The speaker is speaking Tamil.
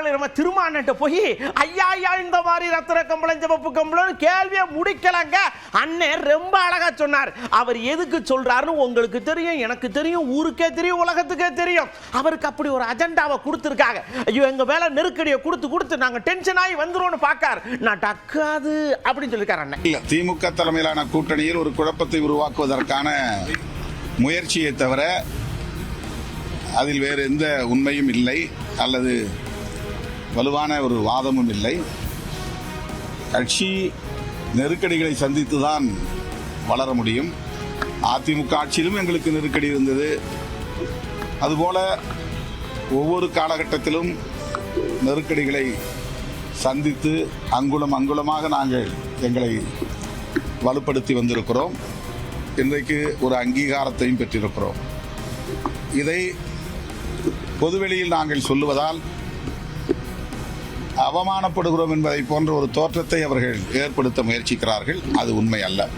ஆளு நம்ம திருமான்ட்ட போய் ஐயா ஐயா இந்த மாதிரி ரத்தின கம்பளம் சிவப்பு கம்பளம் கேள்வியை முடிக்கலங்க. அண்ணன் ரொம்ப அழகா சொன்னார். அவர் எதுக்கு சொல்றாருன்னு உங்களுக்கு தெரியும், எனக்கு தெரியும், ஊருக்கே தெரியும், உலகத்துக்கே தெரியும். அவருக்கு அப்படி ஒரு அஜெண்டாவை கொடுத்துருக்காங்க. ஐயோ எங்க வேலை நெருக்கடியை கொடுத்து நாங்க டென்ஷன் ஆகி வந்துருவோம்னு பார்க்கார். நான் டக்காது அப்படின்னு சொல்லிருக்காரு அண்ணன். திமுக தலைமையிலான கூட்டணியில் ஒரு குழப்பத்தை உருவாக்குவதற்கான முயற்சியை தவிர அதில் வேறு எந்த உண்மையும் இல்லை அல்லது வலுவான ஒரு வாதமும் இல்லை. கட்சி நெருக்கடிகளை சந்தித்துதான் வளர முடியும். அதிமுக ஆட்சியிலும் எங்களுக்கு நெருக்கடி இருந்தது. அதுபோல ஒவ்வொரு காலகட்டத்திலும் நெருக்கடிகளை சந்தித்து அங்குலம் அங்குலமாக நாங்கள் எங்களை வலுப்படுத்தி வந்திருக்கிறோம். இன்றைக்கு ஒரு அங்கீகாரத்தையும் பெற்றிருக்கிறோம். இதை பொதுவெளியில் நாங்கள் சொல்லுவதால் அவமானப்படுகிறோம் என்பதை போன்ற ஒரு தோற்றத்தை அவர்கள் ஏற்படுத்த முயற்சிக்கிறார்கள். அது உண்மை அல்ல.